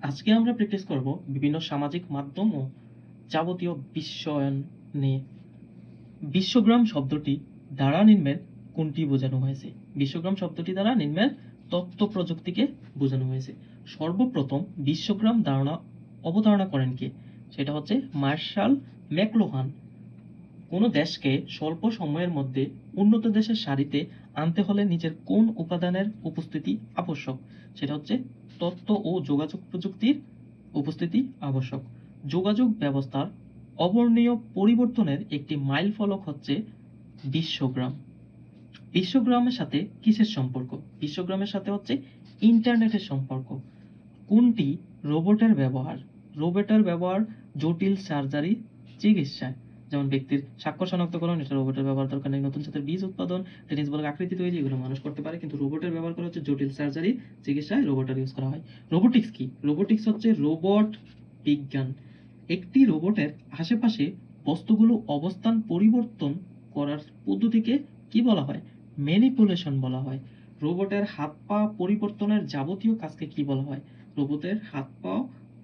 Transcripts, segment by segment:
আজকে আমরা প্র্যাকটিস করব বিভিন্ন সামাজিক মাধ্যম ও যাবতীয় বিশ্বায়ন নিয়ে। বিশ্বগ্রাম শব্দটি দ্বারা নিম্নের কোনটি বোঝানো হয়েছে? বিশ্বগ্রাম শব্দটি দ্বারা নিম্নের তথ্য প্রযুক্তিকে বোঝানো হয়েছে। সর্বপ্রথম বিশ্বগ্রাম অবতারণা করেন কে? সেটা হচ্ছে মার্শাল ম্যাকলুহান। কোনো দেশকে স্বল্প সময়ের মধ্যে উন্নত দেশের সারিতে আনতে হলে নিচের কোন উপাদানের উপস্থিতি আবশ্যক? সেটা হচ্ছে তথ্য ও যোগাযোগ প্রযুক্তির উপস্থিতি আবশ্যক। যোগাযোগ ব্যবস্থার অবর্ণীয় পরিবর্তনের একটি মাইলফলক হচ্ছে বিশ্বগ্রাম। বিশ্বগ্রামের সাথে কিসের সম্পর্ক? বিশ্বগ্রামের সাথে হচ্ছে ইন্টারনেটের সম্পর্ক। কোনটি রোবটের ব্যবহার? রোবটের ব্যবহার জটিল সার্জারি চিকিৎসায়, যেমন ব্যক্তির স্বাক্ষর শনাক্তকরণ, এটা রোবটের ব্যবহার দরকার নেই। নতুন জাতের বীজ উৎপাদন, টেনিস বলের আকৃতি তৈরি, এগুলো মানুষ করতে পারে, কিন্তু রোবটের ব্যবহার করা হচ্ছে জটিল সার্জারি চিকিৎসায় রোবটের ইউজ করা হয়। রোবোটিক্স কি? রোবোটিক্স হচ্ছে রোবট বিজ্ঞান। একটি রোবটের আশেপাশে বস্তুগুলো অবস্থান পরিবর্তন করার পদ্ধতিকে কি বলা হয়? ম্যানিপুলেশন বলা হয়। রোবটের হাত পা পরিবর্তনের যাবতীয় কাজকে কি বলা হয়? রোবটের হাত পা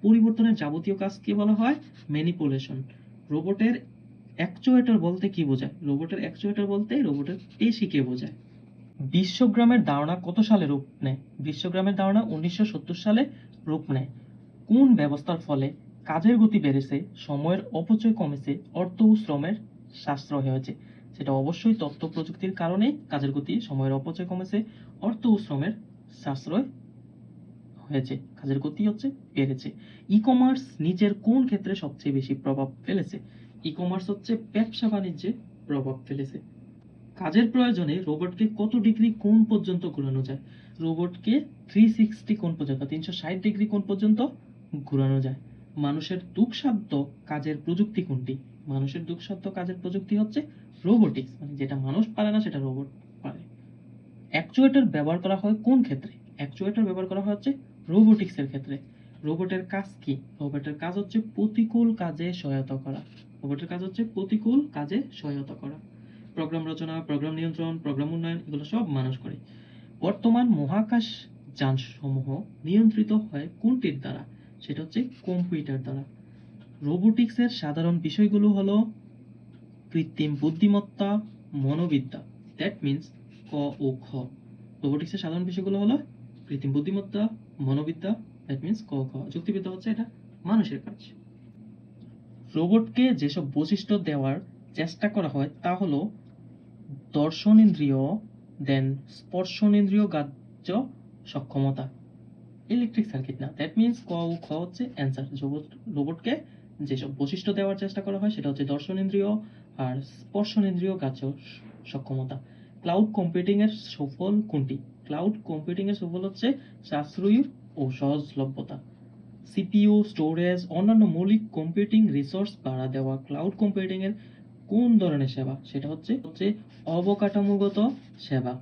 পরিবর্তনের যাবতীয় কাজকে বলা হয় ম্যানিপুলেশন। রোবটের অ্যাকচুয়েটর বলতে কি বোঝায়? রোবটের অ্যাকচুয়েটর বলতে রোবটের পেশিকে বোঝায়। বিশ্বগ্রামের ধারণা কত সালে রূপ নেয়? বিশ্বগ্রামের ধারণা 1970 সালে রূপ নেয়। কোন ব্যবস্থার ফলে কাজের গতি বেড়েছে, সময়ের অপচয় কমেছে, অর্থ ও শ্রমের সাশ্রয় হয়েছে? সেটা অবশ্যই তথ্য প্রযুক্তির কারণে কাজের গতি, সময়ের অপচয় কমেছে, অর্থ ও শ্রমের সাশ্রয় হয়েছে, কাজের গতি হচ্ছে বেড়েছে। ই কমার্স নিচের কোন ক্ষেত্রে সবচেয়ে বেশি প্রভাব ফেলেছে? ই কমার্স হচ্ছে ব্যবসা বাণিজ্যে প্রভাব ফেলেছে। কাজের প্রয়োজনে রোবটকে কত ডিগ্রি কোণ পর্যন্ত ঘোরানো যায়? রোবটকে 360 কোণ পর্যন্ত, 360 ডিগ্রি কোণ পর্যন্ত ঘোরানো যায়। মানুষের দুঃসাধ্য কাজের প্রযুক্তি কোনটি? মানুষের দুঃসাধ্য কাজের প্রযুক্তি হচ্ছে রোবোটিক্স, মানে যেটা মানুষ পারে না সেটা রোবট পারে। অ্যাকচুয়েটর ব্যবহার করা হয় কোন ক্ষেত্রে? অ্যাকচুয়েটর ব্যবহার করা হয় হচ্ছে রোবোটিক্সের ক্ষেত্রে। রোবটের কাজ কি? রোবটের কাজ হচ্ছে প্রতিকূল কাজে সহায়তা করা। রোবটের কাজ হচ্ছে প্রতিকূল কাজে সহায়তা করা। প্রোগ্রাম রচনা, প্রোগ্রাম নিয়ন্ত্রণ, প্রোগ্রাম উন্নয়ন, এগুলো সব মানুষ করে। বর্তমান মহাকাশ যানসমূহ নিয়ন্ত্রিত হয় কোনটির দ্বারা? সেটা হচ্ছে কম্পিউটার দ্বারা। রোবোটিক্সের সাধারণ বিষয়গুলো হলো কৃত্রিম বুদ্ধিমত্তা, মনোবিদ্যা, দ্যাট মিন্স ক ও খ। রোবোটিক্সের সাধারণ বিষয়গুলো হলো কৃত্রিম বুদ্ধিমত্তা, মনোবিদ্যা, দ্যাট মিন্স ক খ। যুক্তিবিদ্যা হচ্ছে এটা মানুষের কাজ। রোবটকে যেসব বৈশিষ্ট্য দেওয়ার চেষ্টা করা হয় তা হলো দর্শনেন্দ্রিয়, দেন স্পর্শনেন্দ্রিয় গ্রাহ্য সক্ষমতা। ইলেকট্রিক সার্কিট না, দ্যাট মিন্স ক ও খ হচ্ছে অ্যান্সার। রোবটকে যেসব বৈশিষ্ট্য দেওয়ার চেষ্টা করা হয় সেটা হচ্ছে দর্শনেন্দ্রিয় আর স্পর্শনেন্দ্রিয় গ্রাহ্য সক্ষমতা। ক্লাউড কম্পিউটিং এর সফল কোনটি? ক্লাউড কম্পিউটিং এর সফল হচ্ছে সাশ্রয়ী ও সহজলভ্যতা। সিপিইউ, স্টোরেজ, অন্যান্য মৌলিক কম্পিউটিং রিসোর্স ভাড়া দেওয়া ক্লাউড কম্পিউটিং এর কোন ধরনের সেবা? সেটা হচ্ছে অবকাঠামোগত সেবা।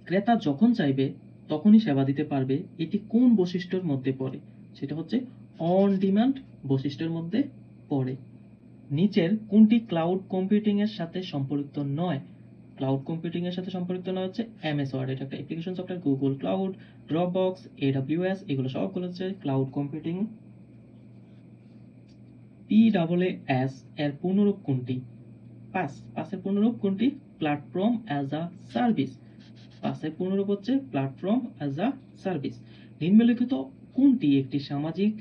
ক্রেতা যখন চাইবে তখনই সেবা দিতে পারবে, এটি কোন বৈশিষ্ট্যের মধ্যে পড়ে? সেটা হচ্ছে অন ডিমান্ড বৈশিষ্ট্যের মধ্যে পড়ে। নিচের কোনটি ক্লাউড কম্পিউটিং এর সাথে সম্পর্কিত নয়? ক্লাউড কম্পিউটিং এর সাথে সম্পর্কিত নয় হচ্ছে এমএস ওয়ার্ড, এটা একটা application software. Google cloud, Dropbox, AWS, এগুলো সবগুলো হচ্ছে ক্লাউড কম্পিউটিং। PaaS এর পূর্ণরূপ কোনটি? পাসের পূর্ণরূপ কোনটি? Platform as a service. পাসের পূর্ণরূপ হচ্ছে প্ল্যাটফর্ম অ্যাজ আ সার্ভিস। নিম্নলিখিত কোনটি একটি সামাজিক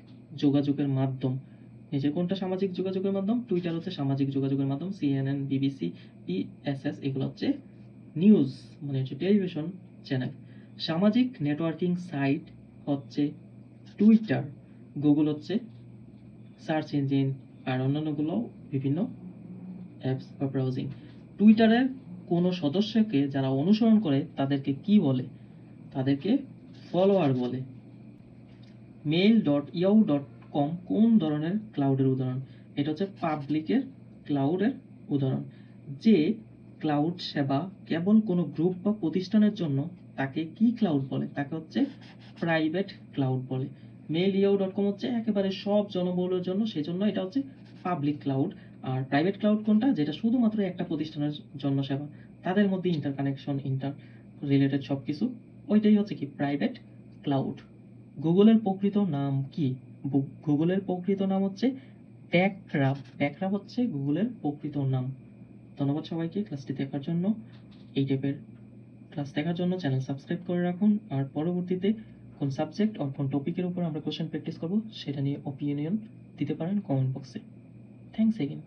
যোগাযোগের মাধ্যম? নিচে কোনটা সামাজিক যোগাযোগের মাধ্যম? টুইটার হচ্ছে সামাজিক যোগাযোগের মাধ্যম। CNN, BBC, PSS এগুলো হচ্ছে নিউজ, মানে হচ্ছে টেলিভিশন চ্যানেল। সামাজিক নেটওয়ার্কিং সাইট হচ্ছে টুইটার, গুগল হচ্ছে সার্চ ইঞ্জিন, আর অন্যান্যগুলো বিভিন্ন অ্যাপস বা ব্রাউজিং। টুইটারের কোনো সদস্যকে যারা অনুসরণ করে তাদেরকে কি বলে? তাদেরকে ফলোয়ার বলে। mail.yahoo.com কোন ধরনের ক্লাউডের উদাহরণ? এটা হচ্ছে পাবলিকের ক্লাউডের উদাহরণ। যে ক্লাউড সেবা কেবল কোনো গ্রুপ বা প্রতিষ্ঠানের জন্য তাকে কি ক্লাউড বলে? তাকে হচ্ছে প্রাইভেট ক্লাউড বলে। mail.yahoo.com হচ্ছে একেবারে সব জনবহুলের জন্য, সেজন্য এটা হচ্ছে পাবলিক ক্লাউড। আর প্রাইভেট ক্লাউড কোনটা? যেটা শুধুমাত্র একটা প্রতিষ্ঠানের জন্য সেবা, তাদের মধ্যে ইন্টারকানেকশন, ইন্টার সবকিছু, ওইটাই হচ্ছে কি প্রাইভেট ক্লাউড। গুগলের প্রকৃত নাম কি? গুগলের প্রকৃত নাম হচ্ছে প্যাকরাপ। প্যাকরাপ হচ্ছে গুগলের প্রকৃত নাম। ধন্যবাদ সবাইকে ক্লাসটি দেখার জন্য। এই টাইপের ক্লাস দেখার জন্য চ্যানেল সাবস্ক্রাইব করে রাখুন। আর পরবর্তীতে কোন সাবজেক্ট আর কোন টপিকের উপর আমরা কোশ্চেন প্র্যাকটিস করব সেটা নিয়ে ওপিনিয়ন দিতে পারেন কমেন্ট বক্সে। Thanks again.